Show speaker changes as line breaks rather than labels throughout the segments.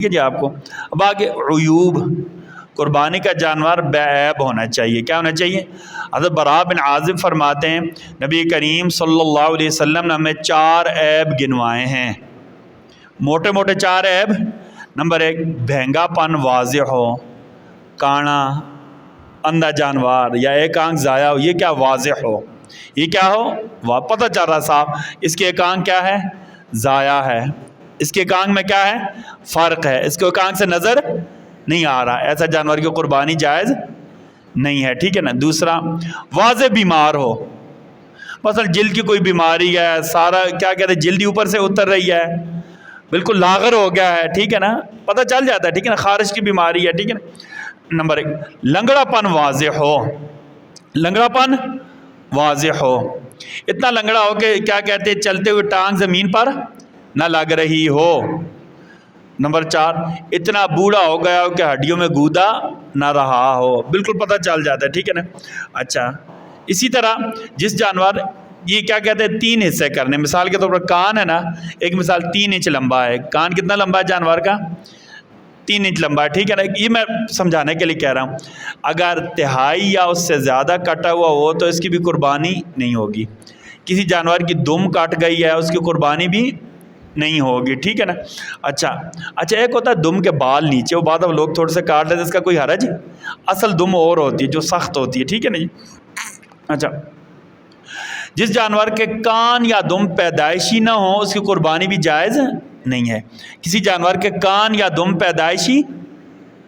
ٹھیک ہے جی آپ کو. اب آگے عیوب، قربانی کا جانور بے عیب ہونا چاہیے. کیا ہونا چاہیے؟ حضرت براء بن عازب فرماتے ہیں نبی کریم صلی اللہ علیہ وسلم نے ہمیں 4 عیب گنوائے ہیں، موٹے موٹے 4 عیب. نمبر 1، بھینگا پن واضح ہو، کانا اندھا جانور یا ایک آنکھ ضائع ہو، یہ کیا واضح ہو، یہ کیا ہو پتہ چل رہا صاحب اس کی ایک آنکھ کیا ہے ضائع ہے، اس کے ایک آنکھ میں کیا ہے فرق ہے، اس کو ایک آنکھ سے نظر نہیں آ رہا، ایسا جانور کی قربانی جائز نہیں ہے. ٹھیک ہے نا. دوسرا، واضح بیمار ہو، مثلا جلد کی کوئی بیماری ہے، سارا کیا کہتے ہیں جلد ہی اوپر سے اتر رہی ہے، بالکل لاغر ہو گیا ہے. ٹھیک ہے نا، پتہ چل جاتا ہے. ٹھیک ہے نا، خارش کی بیماری ہے. ٹھیک ہے نا. نمبر 1، لنگڑا پن واضح ہو، لنگڑا پن واضح ہو، اتنا لنگڑا ہو کہ کیا کہتے ہیں چلتے ہوئے ٹانگ زمین پر نہ لگ رہی ہو. نمبر 4، اتنا بوڑھا ہو گیا ہو کہ ہڈیوں میں گودا نہ رہا ہو، بالکل پتہ چل جاتا ہے. ٹھیک ہے نا. اچھا، اسی طرح جس جانور یہ کیا کہتے ہیں 3 حصے کرنے، مثال کے طور پر کان ہے نا، ایک مثال 3 انچ لمبا ہے، کان کتنا لمبا ہے جانور کا 3 انچ لمبا ہے. ٹھیک ہے نا. یہ میں سمجھانے کے لیے کہہ رہا ہوں، اگر تہائی یا اس سے زیادہ کٹا ہوا ہو تو اس کی بھی قربانی نہیں ہوگی. کسی جانور کی دم کٹ گئی ہے اس کی قربانی بھی نہیں ہوگی. ٹھیک ہے نا. اچھا، ایک ہوتا ہے دم کے بال نیچے، وہ بعد لوگ تھوڑے سے کاٹ لیتے، اس کا کوئی حرج، اصل دم اور ہوتی ہے جو سخت ہوتی ہے. ٹھیک ہے نا جی. اچھا، جس جانور کے کان یا دم پیدائشی نہ ہو اس کی قربانی بھی جائز نہیں ہے. کسی جانور کے کان یا دم پیدائشی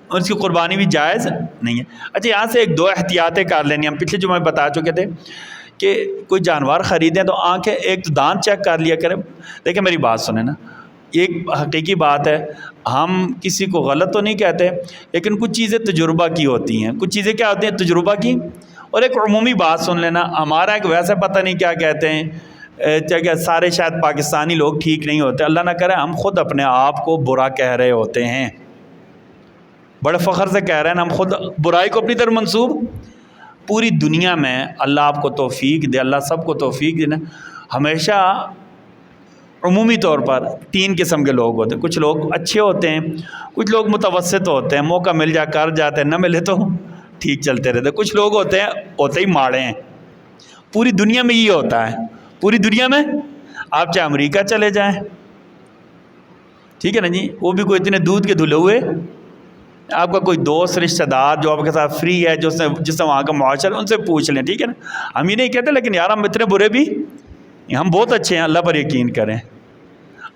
اور اس کی قربانی بھی جائز نہیں ہے. اچھا، یہاں سے 1-2 احتیاطیں کر لینی. ہم پچھلے جمعے بتا چکے تھے کہ کوئی جانور خریدیں تو آنکھیں ایک تو دانت چیک کر لیا کریں. دیکھیں میری بات سنیں نا، ایک حقیقی بات ہے، ہم کسی کو غلط تو نہیں کہتے، لیکن کچھ چیزیں تجربہ کی ہوتی ہیں، کچھ چیزیں کیا ہوتی ہیں تجربہ کی. اور ایک عمومی بات سن لینا، ہمارا ایک ویسے پتہ نہیں کیا کہتے ہیں کہ سارے شاید پاکستانی لوگ ٹھیک نہیں ہوتے، اللہ نہ کرے ہم خود اپنے آپ کو برا کہہ رہے ہوتے ہیں، بڑے فخر سے کہہ رہے ہیں ہم خود برائی کو اپنی طرف منسوب. پوری دنیا میں اللہ آپ کو توفیق دے، اللہ سب کو توفیق دے نا. ہمیشہ عمومی طور پر 3 قسم کے لوگ ہوتے ہیں، کچھ لوگ اچھے ہوتے ہیں، کچھ لوگ متوسط ہوتے ہیں، موقع مل جا کر جاتے ہیں، نہ ملے تو ٹھیک چلتے رہتے. کچھ لوگ ہوتے ہی ماڑے ہیں. پوری دنیا میں یہ ہوتا ہے، پوری دنیا میں آپ چاہے امریکہ چلے جائیں، ٹھیک ہے نا جی، وہ بھی کوئی اتنے دودھ کے دھلے ہوئے، آپ کا کوئی دوست رشتہ دار جو آپ کے ساتھ فری ہے، جس سے وہاں کا معاشرہ، ان سے پوچھ لیں. ٹھیک ہے نا. ہم یہ نہیں کہتے لیکن یار ہم اتنے برے بھی، ہم بہت اچھے ہیں، اللہ پر یقین کریں.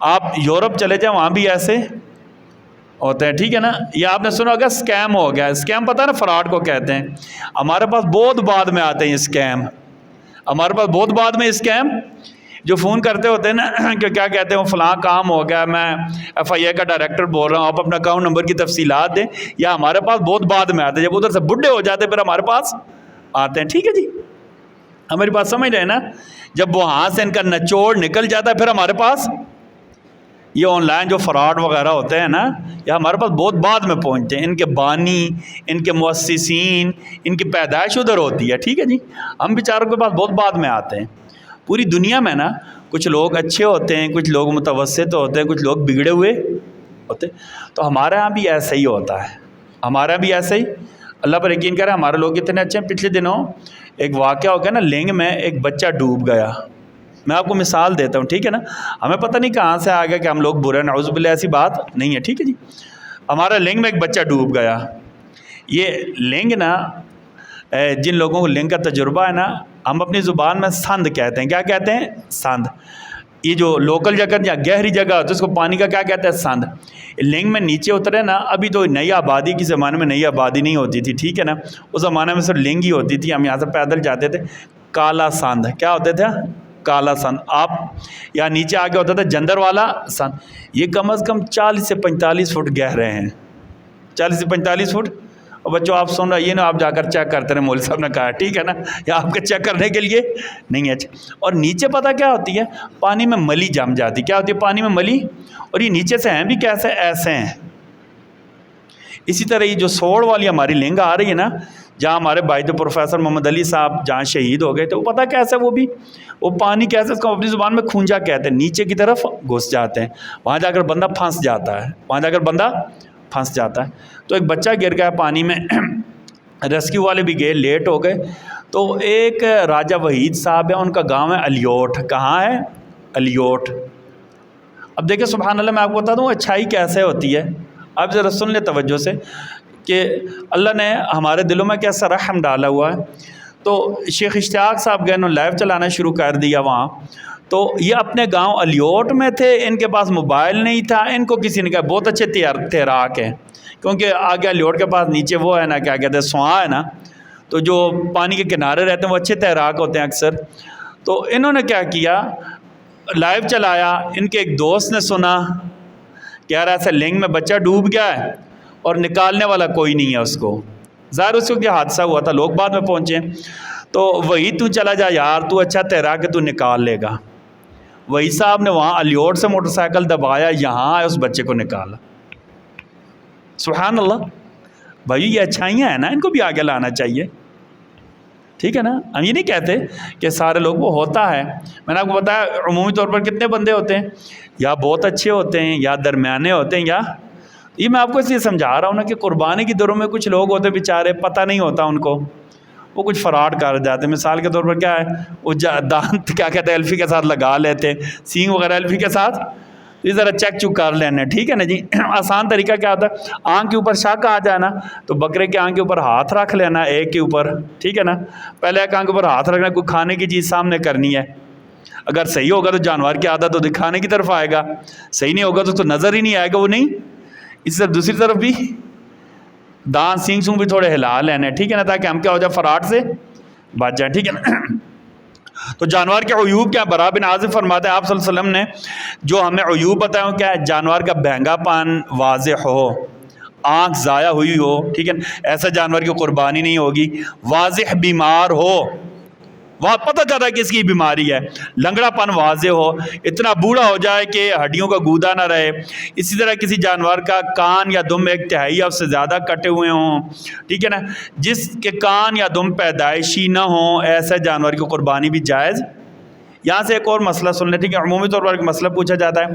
آپ یورپ چلے جائیں وہاں بھی ایسے ہوتے ہیں. ٹھیک ہے نا. یہ آپ نے سنا ہوگا اسکیم ہو گیا، اسکیم پتہ ہے نا فراڈ کو کہتے ہیں. ہمارے پاس بہت بعد میں آتے ہیں اسکیم، ہمارے پاس بہت بعد میں اسکیم جو فون کرتے ہوتے ہیں نا کہ کیا کہتے ہیں وہ فلاں کام ہو گیا، میں FIA کا ڈائریکٹر بول رہا ہوں، آپ اپنا اکاؤنٹ نمبر کی تفصیلات دیں، یا ہمارے پاس بہت بعد میں آتے ہیں، جب ادھر سے بڈھے ہو جاتے پھر ہمارے پاس آتے ہیں. ٹھیک ہے جی، ہماری بات سمجھ رہے ہیں نا. جب وہاں سے ان کا نچوڑ نکل جاتا ہے پھر ہمارے پاس یہ آن لائن جو فراڈ وغیرہ ہوتے ہیں نا، یہ ہمارے پاس بہت بعد میں پہنچتے ہیں. ان کے بانی، ان کے مؤسسین، ان کی پیدائش ادھر ہوتی ہے. ٹھیک ہے جی، ہم بیچاروں کے پاس بہت بعد میں آتے ہیں. پوری دنیا میں نا کچھ لوگ اچھے ہوتے ہیں، کچھ لوگ متوسط ہوتے ہیں، کچھ لوگ بگڑے ہوئے ہوتے ہیں. تو ہمارے ہاں بھی ایسا ہی ہوتا ہے، ہمارے ہاں بھی ایسا ہی. اللہ پر یقین کریں ہمارے لوگ اتنے اچھے ہیں. پچھلے دنوں ایک واقعہ ہو گیا نا، لنگ میں ایک بچہ ڈوب گیا. میں آپ کو مثال دیتا ہوں. ٹھیک ہے نا. ہمیں پتہ نہیں کہاں سے آ گیا کہ ہم لوگ برے، نعوذ باللہ ایسی بات نہیں ہے. ٹھیک ہے جی. ہمارا لنگ میں ایک بچہ ڈوب گیا. یہ لنگ نا، جن لوگوں کو لنگ کا تجربہ ہے نا، ہم اپنی زبان میں سند کہتے ہیں. کیا کہتے ہیں؟ سند. یہ جو لوکل جگہ یا گہری جگہ ہوتی ہے اس کو پانی کا کیا کہتے ہیں؟ سند. لنگ میں نیچے اترے نا، ابھی تو نئی آبادی کے زمانے میں نئی آبادی نہیں ہوتی تھی. ٹھیک ہے نا. اس زمانے میں صرف لنگ ہی ہوتی تھی، ہم یہاں سے پیدل جاتے تھے. کالا سند کیا ہوتے تھے؟ کالا سند. آپ یا نیچے آگے ہوتا تھا جندر والا سند. یہ کم از کم 40 سے 45 فٹ گہرے ہیں، 40 سے 45 فٹ. اور بچوں آپ سن رہے یہ نا، آپ جا کر چیک کرتے رہے، مولوی صاحب نے کہا. ٹھیک ہے نا، یا آپ کے چیک کرنے کے لیے نہیں ہے. اور نیچے پتہ کیا ہوتی ہے؟ پانی میں ملی جم جاتی. کیا ہوتی ہے؟ پانی میں ملی. اور یہ نیچے سے ہیں بھی کیسے؟ ایسے ہیں. اسی طرح یہ جو سوڑ والی ہماری لنگ آ رہی ہے نا، جہاں ہمارے بھائی تو پروفیسر محمد علی صاحب جہاں شہید ہو گئے تھے، وہ پتہ کیسے وہ پانی کیسے، اس کو اپنی زبان میں کھونجا کہتے ہیں، نیچے کی طرف گھس جاتے ہیں، وہاں جا کر بندہ پھنس جاتا ہے، تو ایک بچہ گر گیا پانی میں، ریسکیو والے بھی گئے، لیٹ ہو گئے، تو ایک راجہ وحید صاحب ہے، ان کا گاؤں ہے الیوٹ. کہاں ہے؟ الیوٹ. اب دیکھیں سبحان اللہ، میں آپ کو بتا دوں اچھائی کیسے ہوتی ہے. آپ ذرا سن لیں توجہ سے کہ اللہ نے ہمارے دلوں میں کیسا رحم ڈالا ہوا ہے. تو شیخ اشتیاق صاحب گئے، انہوں نے لائیو چلانا شروع کر دیا وہاں. تو یہ اپنے گاؤں الیوٹ میں تھے، ان کے پاس موبائل نہیں تھا، ان کو کسی نے کہا بہت اچھے تیراک ہیں، کیونکہ آگے الیوٹ کے پاس نیچے وہ ہے نا، کیا کہتے ہیں، سواں ہے نا، تو جو پانی کے کنارے رہتے ہیں وہ اچھے تیراک ہوتے ہیں اکثر. تو انہوں نے کیا کیا، لائیو چلایا. ان کے ایک دوست نے سنا کہ یار ایسے لنگ میں بچہ ڈوب گیا ہے اور نکالنے والا کوئی نہیں ہے اس کو. ظاہر اس کو کیا حادثہ ہوا تھا، لوگ بعد میں پہنچے. تو وہی تو چلا جا یار، تو اچھا تیراک ہے، تو نکال لے گا. وہی صاحب نے وہاں الیوٹ سے موٹر سائیکل دبایا، یہاں آئے، اس بچے کو نکالا. سبحان اللہ. بھائی یہ اچھائیاں ہیں نا، ان کو بھی آگے لانا چاہیے. ٹھیک ہے نا، ہم یہ نہیں کہتے کہ سارے لوگ، وہ ہوتا ہے. میں نے آپ کو بتایا عمومی طور پر کتنے بندے ہوتے ہیں، یا بہت اچھے ہوتے ہیں، یا درمیانے ہوتے ہیں، یا یہ میں آپ کو اس لیے سمجھا رہا ہوں نا کہ قربانی کی دروں میں کچھ لوگ ہوتے ہیں بیچارے، پتہ نہیں ہوتا ان کو، وہ کچھ فراڈ کر جاتے ہیں. مثال کے طور پر کیا ہے، وہ دانت کیا کہتے ہیں ایلفی کے ساتھ لگا لیتے ہیں، سینگ وغیرہ ایلفی کے ساتھ، یہ ذرا چیک چک کر لینا. ٹھیک ہے نا جی. آسان طریقہ کیا ہوتا ہے، آنکھ کے اوپر شک آ جانا، تو بکرے کے آنکھ کے اوپر ہاتھ رکھ لینا، ایک کے اوپر. ٹھیک ہے نا، پہلے ایک آنکھ کے اوپر ہاتھ رکھنا، کوئی کھانے کی چیز سامنے کرنی ہے. اگر صحیح ہوگا تو جانور کی عادت تو دکھانے کی طرف آئے گا، صحیح نہیں ہوگا تو نظر ہی نہیں آئے گا، وہ نہیں. اس طرف دوسری طرف بھی دانت سینگ سونگ بھی تھوڑے ہلا لینے. ٹھیک ہے نا، تاکہ ہم کیا ہو جائے، فراڈ سے بچ جائیں. ٹھیک ہے نا. تو جانور کے عیوب کیا، برا بن عازب فرماتے ہیں آپ صلی اللہ علیہ وسلم نے جو ہمیں عیوب بتایا کیا ہے، جانور کا بہنگا پن واضح ہو، آنکھ ضائع ہوئی ہو. ٹھیک ہے نا، ایسا جانور کی قربانی نہیں ہوگی. واضح بیمار ہو، وہاں پتہ چلتا ہے کہ اس کی بیماری ہے. لنگڑا پن واضح ہو، اتنا بوڑھا ہو جائے کہ ہڈیوں کا گودا نہ رہے. اسی طرح کسی جانور کا کان یا دم ایک تہائی یا اس سے زیادہ کٹے ہوئے ہوں. ٹھیک ہے نا، جس کے کان یا دم پیدائشی نہ ہوں، ایسے جانور کی قربانی بھی جائز. یہاں سے ایک اور مسئلہ سن لیں. ٹھیک ہے، عمومی طور پر ایک مسئلہ پوچھا جاتا ہے،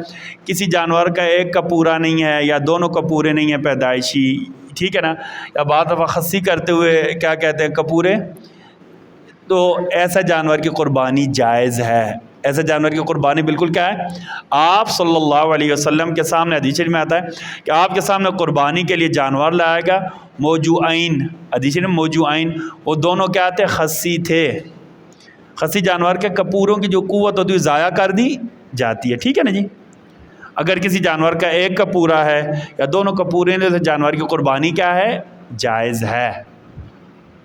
کسی جانور کا ایک کا پورا نہیں ہے یا دونوں کا پورے نہیں ہیں پیدائشی. ٹھیک ہے نا، یا بعض دفعہ خصی کرتے ہوئے کیا کہتے ہیں، کپورے، تو ایسا جانور کی قربانی جائز ہے. ایسے جانور کی قربانی بالکل کیا ہے، آپ صلی اللہ علیہ وسلم کے سامنے حدیث میں آتا ہے کہ آپ کے سامنے قربانی کے لیے جانور لائے گا، موجوعین، حدیث میں موجوعین، وہ دونوں کیا تھے، خصی تھے. خصی جانور کے کپوروں کی جو قوت ہوتی ہے ضائع کر دی جاتی ہے. ٹھیک ہے نا جی. اگر کسی جانور کا ایک کا پورا ہے یا دونوں کا پورے ہیں، تو جانور کی قربانی کیا ہے، جائز ہے.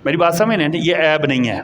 میری بات سمجھ نہیں، یہ عیب نہیں ہے.